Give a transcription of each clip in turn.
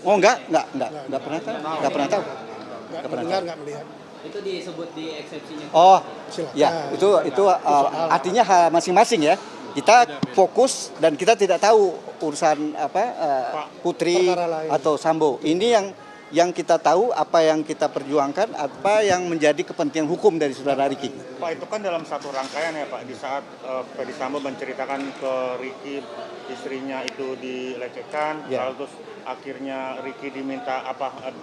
Oh enggak pernah tahu, enggak pernah tahu. Nggak mendengar, nggak melihat. Itu disebut di eksepsinya. Oh, Silakan. ya itu artinya hal masing-masing ya. Kita fokus dan kita tidak tahu urusan Putri perkara lain. atau Sambo. Ini yang kita tahu, apa yang kita perjuangkan, apa yang menjadi kepentingan hukum dari saudara Ricky. Pak, itu kan dalam satu rangkaian ya Pak, di saat Ferdy Sambo menceritakan ke Ricky istrinya itu dilecehkan, Ya. lalu terus akhirnya Ricky diminta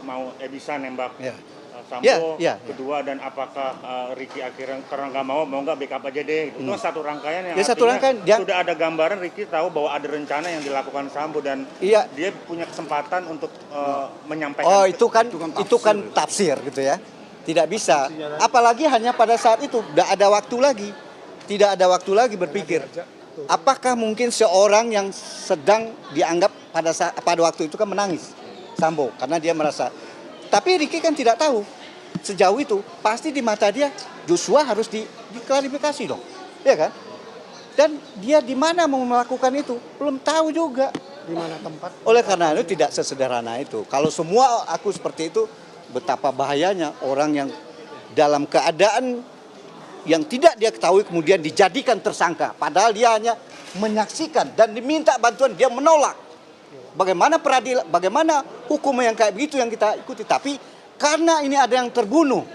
mau bisa nembak Ya. Sambo, Ya. kedua, dan apakah Ricky akhirnya karena nggak mau nggak backup aja deh. Itu kan satu rangkaian yang Ya, satu artinya rangkaian. sudah ada gambaran Ricky tahu bahwa ada rencana yang dilakukan Sambo dan Iya. dia punya kesempatan untuk menyampaikan. Oh, itu kan tafsir gitu ya. Tidak bisa. Apalagi hanya pada saat itu, tidak ada waktu lagi. Tidak ada waktu lagi berpikir. Apakah mungkin seorang yang sedang dianggap pada waktu itu kan menangis, Sambo, karena dia merasa. Tapi Ricky kan tidak tahu sejauh itu. Pasti di mata dia Joshua harus diklarifikasi dong, ya kan? Dan dia di mana mau melakukan itu belum tahu juga. Di mana tempat? Oleh karena itu tidak sesederhana itu. Kalau semua aku seperti itu, betapa bahayanya orang yang dalam keadaan yang tidak dia ketahui kemudian dijadikan tersangka. Padahal dia hanya menyaksikan dan diminta bantuan, dia menolak. Bagaimana bagaimana hukum yang kayak begitu yang kita ikuti. Tapi karena ini ada yang terbunuh,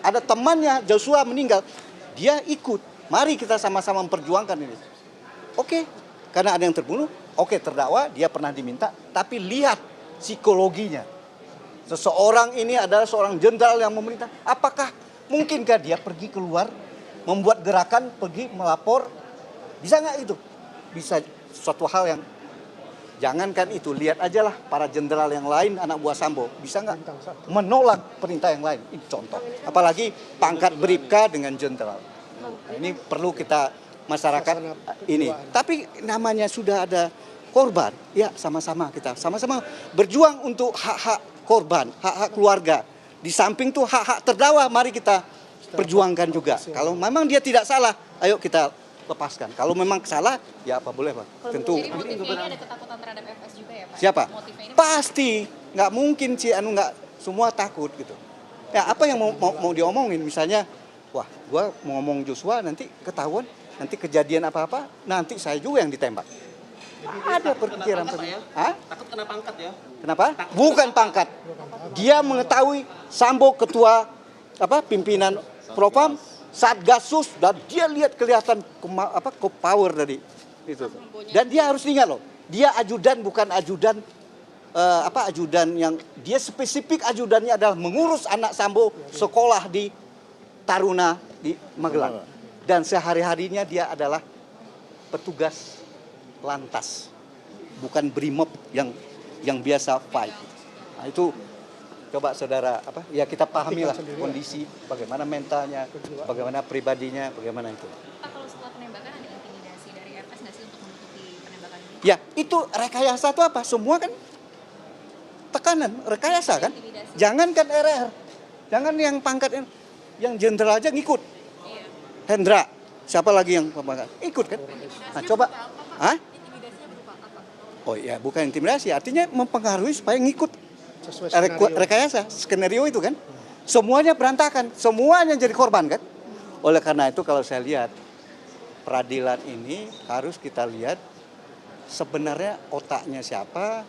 ada temannya Joshua meninggal, dia ikut. Mari kita sama-sama memperjuangkan ini. Oke, karena ada yang terbunuh, oke, terdakwa, dia pernah diminta, tapi lihat psikologinya. Seseorang ini adalah seorang jenderal yang memerintah. Apakah mungkinkah dia pergi keluar, membuat gerakan, pergi melapor? Bisa nggak itu? Bisa, suatu hal yang, jangankan itu, lihat aja lah para jenderal yang lain, anak buah Sambo, bisa nggak menolak perintah yang lain? Ini contoh. Apalagi pangkat bribka dengan jenderal. Nah, ini perlu kita masyarakat ini. Tapi namanya sudah ada korban, ya sama-sama kita sama-sama berjuang untuk hak-hak korban, hak-hak keluarga. Di samping tuh hak-hak terdakwa, mari kita perjuangkan juga. Kalau memang dia tidak salah, ayo kita lepaskan. Kalau memang salah, ya apa boleh Pak. Tentu. Jadi motifnya ini ada ketakutan terhadap FS juga ya Pak? Siapa? Motifnya ini Pasti. Nggak mungkin sih, nggak semua takut gitu. Ya apa yang mau diomongin, misalnya, wah gua mau ngomong Joshua nanti ketahuan, nanti kejadian apa-apa, nanti saya juga yang ditembak. Ada perpikiran seperti itu. Hah? Takut kena pangkat ya? Kenapa? Bukan pangkat. Dia mengetahui Sambo ketua pimpinan Propam, Satgasus, dan dia kelihatan power dari itu. Dan dia harus ingat loh, dia ajudan bukan ajudan ajudan yang dia spesifik, ajudannya adalah mengurus anak Sambo sekolah di Taruna di Magelang. Dan sehari-harinya dia adalah petugas lantas, bukan brimob yang biasa fight. Nah, itu coba saudara ya kita pahami lah kondisi, bagaimana mentalnya, bagaimana pribadinya, bagaimana itu. Pak, kalau setelah penembakan ada intimidasi dari FS nggak sih untuk menutupi penembakan ini? Ya itu rekayasa itu apa? Semua kan tekanan, rekayasa kan. Jangan kan RR, jangan yang pangkat yang jenderal aja ngikut. Iya. Hendra, siapa lagi yang pangkat? Ikut kan? Nah coba, Intimidasinya berupa apa? oh ya bukan intimidasi, artinya mempengaruhi supaya ngikut. Sesuai skenario. Rekayasa, skenario itu kan. Semuanya berantakan, semuanya jadi korban kan. Oleh karena itu kalau saya lihat, peradilan ini harus kita lihat sebenarnya otaknya siapa,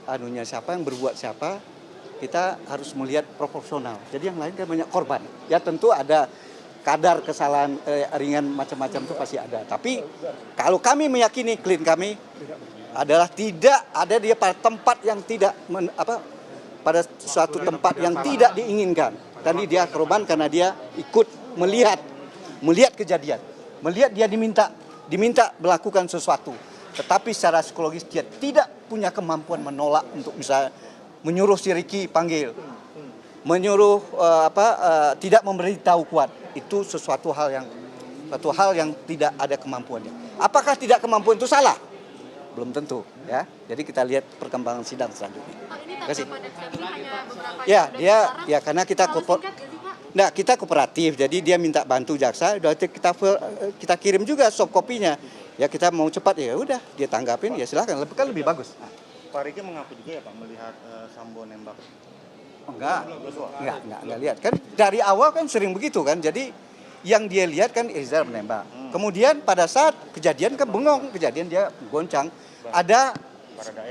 anunya siapa, yang berbuat siapa. Kita harus melihat proporsional. Jadi yang lain kan banyak korban. Ya tentu ada kadar kesalahan ringan macam-macam itu pasti ada. Tapi kalau kami meyakini klien kami adalah tidak ada dia pada tempat yang tidak pada suatu tempat yang tidak diinginkan. Tadi dia korban karena dia ikut melihat kejadian, melihat dia diminta melakukan sesuatu, tetapi secara psikologis dia tidak punya kemampuan menolak untuk bisa menyuruh si Ricky panggil, menyuruh tidak memberitahu kuat. Itu suatu hal yang tidak ada kemampuannya. Apakah tidak kemampuan itu salah? Belum tentu ya. Jadi kita lihat perkembangan sidang selanjutnya. Pak, ini tanggapan eksepsi hanya beberapa Ya, sudah dia dilarang. ya karena kita Terlalu singkat nggak sih, Pak? Nah, kita kooperatif. Jadi dia minta bantu jaksa, udah kita kirim juga soft copy-nya. Ya kita mau cepat ya udah dia tanggapin ya silakan, kan lebih bagus. Nah. Pak Riki mengaku juga ya Pak melihat Sambo nembak Enggak lihat. Kan dari awal kan sering begitu kan. Jadi yang dia lihat kan Eliezer menembak. Kemudian pada saat kejadian kan bengong, kejadian dia goncang. Ada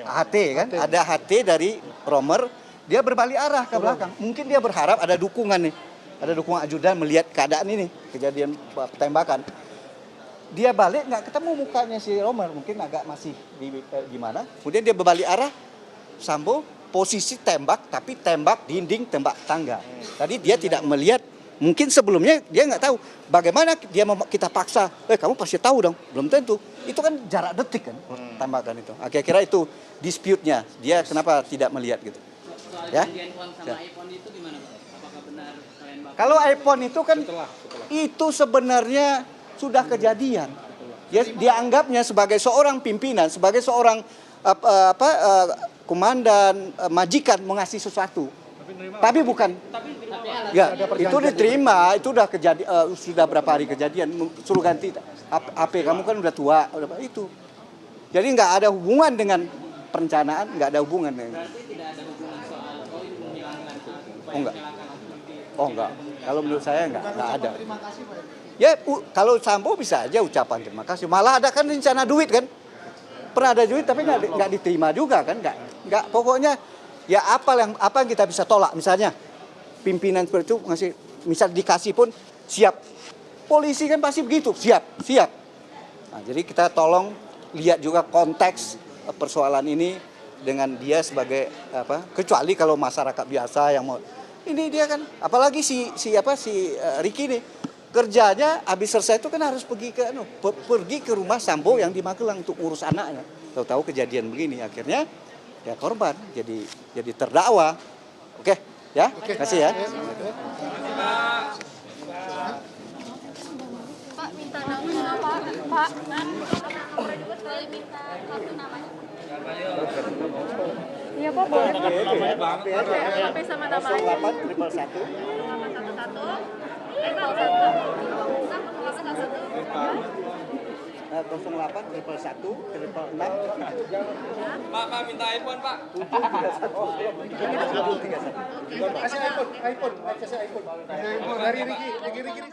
HT kan, ada HT dari Romer, dia berbalik arah ke belakang. Mungkin dia berharap ada dukungan nih. Ada dukungan ajudan melihat keadaan ini, kejadian tembakan. Dia balik nggak ketemu mukanya si Romer, mungkin agak masih di gimana. Kemudian dia berbalik arah, Sambo posisi tembak, tapi tembak dinding, tembak tangga. Tadi dia tidak melihat, mungkin sebelumnya dia nggak tahu bagaimana dia kita paksa. Kamu pasti tahu dong, belum tentu. Itu kan jarak detik kan, tembakan itu. Kira-kira itu dispute-nya. Dia kenapa tidak melihat gitu. Soal Ya? janjian uang sama iPhone itu gimana Pak? Apakah benar kalian bakal? Kalau iPhone itu kan itu sebenarnya sudah kejadian. Dia anggapnya sebagai seorang pimpinan, sebagai seorang komandan, majikan mengasih sesuatu. Tapi bukan. Ya, itu diterima, itu udah kejadian, sudah berapa hari kejadian, suruh ganti HP kamu kan udah tua, udah itu. Jadi nggak ada hubungan dengan perencanaan, nggak ada hubungan dengan. Berarti tidak ada hubungan soal koin menghilangkan Oh enggak. Oh enggak. Kalau menurut saya enggak ada. Ya kalau Sambo bisa aja ucapan terima kasih. Malah ada kan rencana duit kan. Pernah ada duit tapi nggak diterima juga kan. Nggak pokoknya ya apa yang kita bisa tolak misalnya. Pimpinan seperti itu ngasih misal dikasih pun siap. Polisi kan pasti begitu, siap. Nah, jadi kita tolong lihat juga konteks persoalan ini dengan dia sebagai kecuali kalau masyarakat biasa yang mau ini dia kan apalagi si Riki ini kerjanya habis selesai itu kan harus pergi ke rumah Sambo yang di Magelang untuk urus anaknya. Tahu-tahu kejadian begini akhirnya ya korban jadi terdakwa. Oke, ya. Terima kasih ya. Pak minta nama Pak. Boleh minta kartu namanya. Iya Pak boleh. HP sama namanya. 08 Pak minta iPhone Pak. Kasih iPhone, kasih iPhone. Dari Riki.